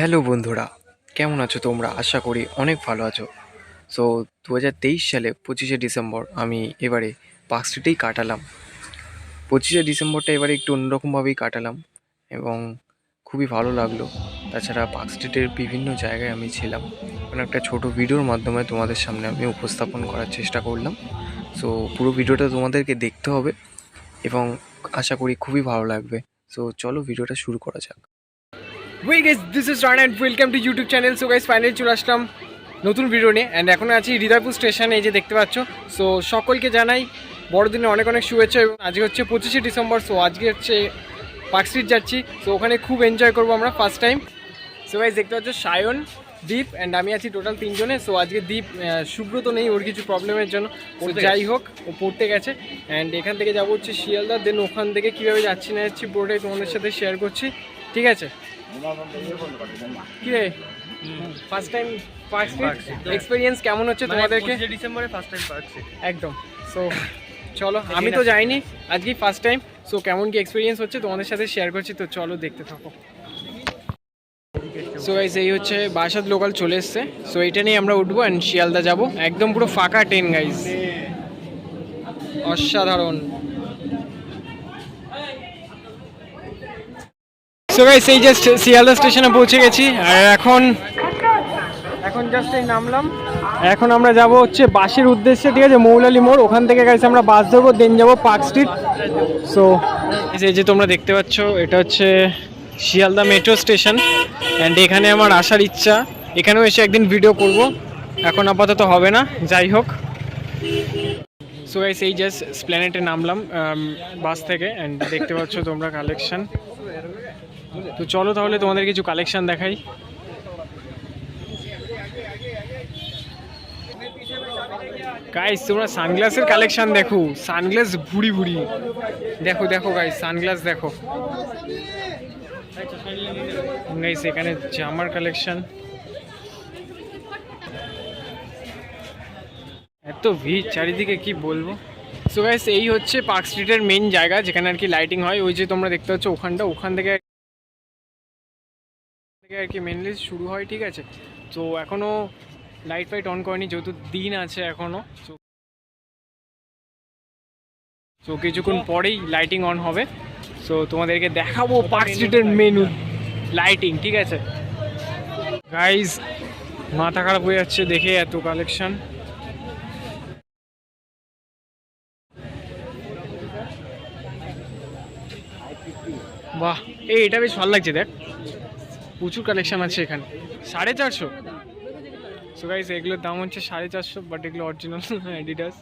Hello বন্ধুরা, কেমন আছো তোমরা? আশা করি অনেক ভালো আছো। সো 2023 সালে 25শে ডিসেম্বর আমি এবারে পার্ক স্ট্রিটেই কাটালাম। 25শে ডিসেম্বরটা এবারে একটু অন্যরকমভাবেই কাটালাম এবং খুবই ভালো লাগলো। তাছাড়া পার্ক স্ট্রিটের বিভিন্ন জায়গায় আমি ছিলাম, মানে একটা ছোট ভিডিওর মাধ্যমে তোমাদের সামনে আমি উপস্থাপন করার চেষ্টা করলাম। সো পুরো ভিডিওটা তোমাদেরকে দেখতে হবে এবং আশা করি খুবই ভালো লাগবে। সো চলো ভিডিওটা শুরু করা যাক। Way guys, this is run and welcome to YouTube channel. So guys, finally চলে আসলাম নতুন ভিডিও নিয়ে। অ্যান্ড এখন আছি হৃদয়পুর স্টেশনে, এই যে দেখতে পাচ্ছ। সো সকলকে জানাই বড়দিনে অনেক অনেক শুভেচ্ছা। এবং আজকে হচ্ছে 25শে ডিসেম্বর। সো আজকে হচ্ছে পার্ক স্ট্রিট যাচ্ছি। সো ওখানে খুব এনজয় করবো আমরা ফার্স্ট টাইম। সো গাইস দেখতে পাচ্ছ, সায়ন, দীপ অ্যান্ড আমি আছি টোটাল 3জনে। সো আজকে দীপ সুব্রত নেই, ওর কিছু প্রবলেমের জন্য। যাই হোক, ও পড়তে গেছে। অ্যান্ড এখান থেকে যাবো হচ্ছে শিয়ালদা, দেন ওখান থেকে কীভাবে যাচ্ছি না যাচ্ছি পুরোটাই তোমাদের সাথে শেয়ার করছি, ঠিক আছে? কি রে, first time park street experience কেমন হচ্ছে তোমাদেরকে? ডিসেম্বরে ফার্স্ট টাইম পার্ক স্ট্রিট একদম। সো চলো, আমি তো যাইনি, আজকেই ফার্স্ট টাইম। সো কেমন কি এক্সপিরিয়েন্স হচ্ছে তোমাদের সাথে শেয়ার করছি, তো চলো দেখতে থাকো। সো গাইস, এই হচ্ছে বারাসাত লোকাল চলে এসছে। সো এইটা নিয়ে আমরা উঠবো অ্যান্ড শিয়ালদা যাবো। একদম পুরো ফাঁকা ট্রেন গাইস, অসাধারণ। সো গাইস, এই জাস্ট শিয়ালদা স্টেশনে পৌঁছে গেছি। আর এখন জাস্ট এই নামলাম। এখন আমরা যাব হচ্ছে বাসের উদ্দেশ্যে, ঠিক আছে? মৌলালি মোড়, ওখান থেকে গাইস আমরা বাস ধরবো, দেন যাবো পার্ক স্ট্রিট। সো এই যে তোমরা দেখতে পাচ্ছ, এটা হচ্ছে শিয়ালদা মেট্রো স্টেশন। অ্যান্ড এখানে আমার আসার ইচ্ছা, এখানেও এসে একদিন ভিডিও করব, এখন আপাতত হবে না, যাই হোক। সো গাইস, এই জাস্ট স্প্ল্যানেটে নামলাম বাস থেকে। অ্যান্ড দেখতে পাচ্ছ তোমরা কালেকশন। তো চলো তাহলে তোমাদের কিছু কালেকশন দেখাই। গাইস, তোমরা সানগ্লাসের কালেকশন দেখো, সানগ্লাস ভুড়ি ভুড়ি দেখো, দেখো গাইস, সানগ্লাস দেখো গাইস। এখানে জামার কালেকশন, এত ভিড় চারিদিকে, কি বলবো। সো গাইস, এই হচ্ছে পার্ক স্ট্রিটের মেইন জায়গা, যেখানে আর কি লাইটিং হয়। ওই যে তোমরা দেখতে পাচ্ছ ওখানটা, ওখান থেকে আর কি মেনলি শুরু হয়, ঠিক আছে? তো এখনো লাইট ফাইট অন করেনি, যেহেতু দিন আছে এখনো। সো কিছুক্ষণ পরেই লাইটিং অন হবে। সো তোমাদেরকে দেখাবো পার্ক স্ট্রিটের মেনু লাইটিং, ঠিক আছে গাইজ? মাথা খারাপ হয়ে যাচ্ছে দেখে, এত কালেকশন। বাহ, এটা বেশ ভালো লাগছে, দেখ প্রচুর কালেকশন আছে এখানে। 450। সো গাইজ, এগুলোর দাম হচ্ছে 450, বাট এগুলো অরিজিনাল অ্যাডিডাস।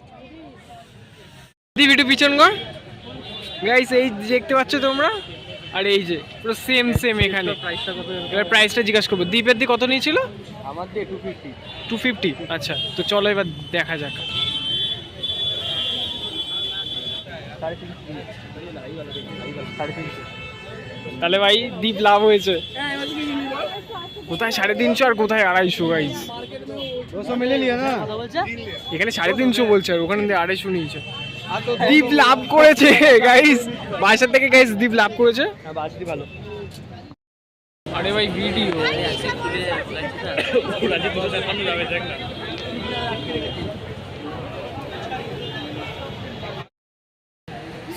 একটু পিছন কর গাইস, এই দেখতে পাচ্ছ তোমরা, আর এই যে পুরো সেম সেম এখানে। এবার প্রাইসটা জিজ্ঞাসা করবো। দীপের দি কত নিয়েছিল? আমার দিয়ে 250। 250। আচ্ছা, তো চলো এবার দেখা যাক। তাহলে ভাই দীপ লাভ হয়েছে। কোথায় 350 আর কোথায় 250 গাইস? 200 মিলে লিয়া না, এখানে 350 বলছে, আর ওখানে 250 নিয়েছে। দীপ লাভ করেছে গাইস, বাসার থেকে গাইস দীপ লাভ করেছে। বাজতি ভালো। আরে ভাই ভিডিও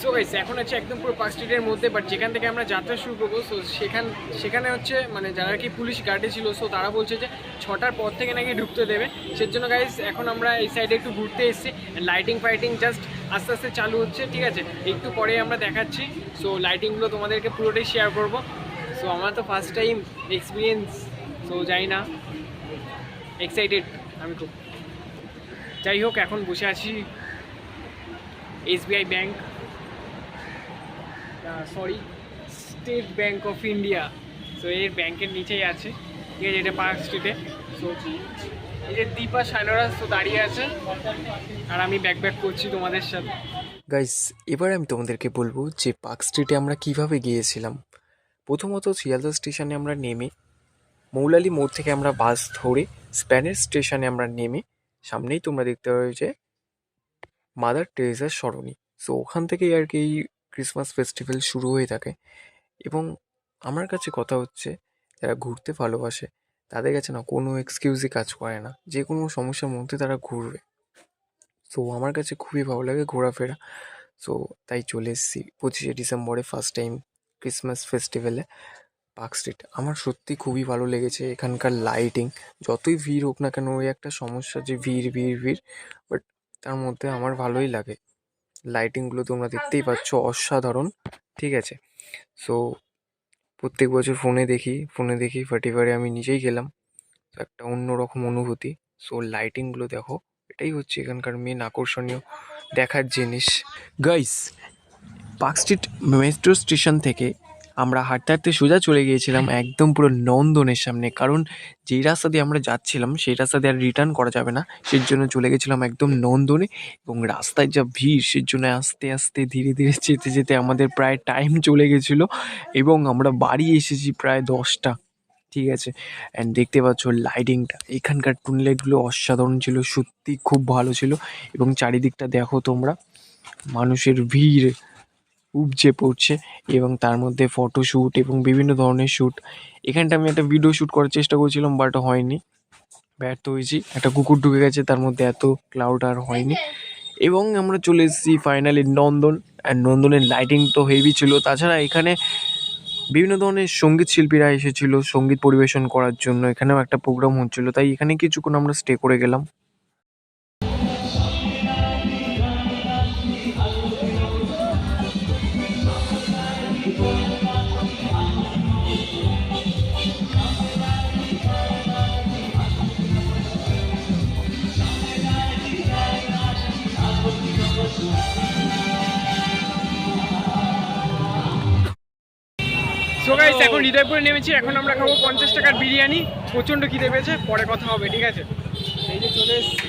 সো গাইস, এখন হচ্ছে একদম পুরো পার্ক স্ট্রিটের মধ্যে, বাট যেখান থেকে আমরা যাত্রা শুরু করবো, সো সেখানে হচ্ছে মানে যারা কি পুলিশ গার্ডে ছিল, সো তারা বলছে যে 6টার পর থেকে নাকি ঢুকতে দেবে। সেজন্য গাইস এখন আমরা এই সাইডে একটু ঘুরতে এসেছি। লাইটিং ফাইটিং জাস্ট আস্তে আস্তে চালু হচ্ছে, ঠিক আছে? একটু পরে আমরা দেখাচ্ছি। সো লাইটিংগুলো তোমাদেরকে পুরোটাই শেয়ার করব। সো আমার তো ফার্স্ট টাইম এক্সপিরিয়েন্স, সো যাই না, এক্সাইটেড আমি খুব। যাই হোক, এখন বসে আছি SBI bank, sorry state bank of India. So এর ব্যাংকের নিচেই আছে, ঠিক আছে? এটা পার্ক স্ট্রিটে। সো এই যে দীপা সাইনরাজ তো দাঁড়িয়ে আছে, আর আমি ব্যাক করছি তোমাদের সাথে। গাইস, এবার আমি তোমাদেরকে বলবো যে পার্ক স্ট্রিটে আমরা কিভাবে গিয়েছিলাম। প্রথমত শিয়ালদা স্টেশনে আমরা নেমে, মৌলালি মোড় থেকে আমরা বাস ধরে স্প্যানের স্টেশনে আমরা নেমে, সামনেই তোমরা দেখতে পাবে যে মাদার টেরেসার সরণি। সো ওখান থেকেই আর কি এই ক্রিসমাস ফেস্টিভ্যাল শুরু হয়ে থাকে। এবং আমার কাছে কথা হচ্ছে যারা ঘুরতে ভালোবাসে তাদের কাছে না কোনো এক্সকিউজই কাজ করে না, যে কোনো সমস্যার মধ্যে তারা ঘুরবে। সো আমার কাছে খুবই ভালো লাগে ঘোরাফেরা। সো তাই চলে এসেছি 25শে ডিসেম্বরে ফার্স্ট টাইম ক্রিসমাস ফেস্টিভ্যালে পার্ক স্ট্রিট। আমার সত্যি খুবই ভালো লেগেছে এখানকার লাইটিং। যতই ভিড় হোক না কেন, ওই একটা সমস্যা যে ভিড় ভিড় ভিড়, বাট তার মধ্যে আমার ভালোই লাগে। লাইটিংগুলো তোমরা দেখতেই পাচ্ছ, অসাধারণ। ঠিক আছে, সো প্রত্যেক বছর ফোনে দেখি, বাট এবারে আমি নিজেই গেলাম, তো একটা অন্যরকম অনুভূতি। সো লাইটিংগুলো দেখো, এটাই হচ্ছে এখানকার মেন আকর্ষণীয় দেখার জিনিস। Guys, park street metro station থেকে আমরা হাঁটতে হাঁটতে সোজা চলে গিয়েছিলাম একদম পুরো নন্দনের সামনে, কারণ যেই রাস্তা দিয়ে আমরা যাচ্ছিলাম সেই রাস্তা দিয়ে আর রিটার্ন করা যাবে না, সেই জন্য চলে গেছিলাম একদম নন্দনে। এবং রাস্তায় যা ভিড়, সেই জন্য আস্তে আস্তে ধীরে ধীরে যেতে যেতে আমাদের প্রায় টাইম চলে গেছিলো, এবং আমরা বাড়ি এসেছি প্রায় 10টা। ঠিক আছে, অ্যান্ড দেখতে পাচ্ছ লাইটিংটা, এখানকার টুনলাইটগুলো অসাধারণ ছিল, সত্যি খুব ভালো ছিল। এবং চারিদিকটা দেখো তোমরা, মানুষের ভিড় উপচে পড়ছে, এবং তার মধ্যে ফটোশ্যুট এবং বিভিন্ন ধরনের শ্যুট। এখানটা আমি একটা ভিডিও শ্যুট করার চেষ্টা করছিলাম, বাট হয়নি, ব্যর্থ হয়েছি। একটা কুকুর ঢুকে গেছে, তার মধ্যে এত ক্লাউড আর হয়নি। এবং আমরা চলে এসেছি ফাইনালি নন্দন, অ্যান্ড নন্দনের লাইটিং তো হেভি ছিল। তাছাড়া এখানে বিভিন্ন ধরনের সঙ্গীত শিল্পীরা এসেছিল সঙ্গীত পরিবেশন করার জন্য, এখানেও একটা প্রোগ্রাম হচ্ছিল, তাই এখানে কিছুক্ষণ আমরা স্টে করে গেলাম। সো গাইস, এখন হৃদয়পুরে নেমেছি। এখন আমরা খাবো 50 টাকার বিরিয়ানি। প্রচণ্ড খিদে পেয়েছে, পরে কথা হবে, ঠিক আছে? এই যে চলে এসেছি।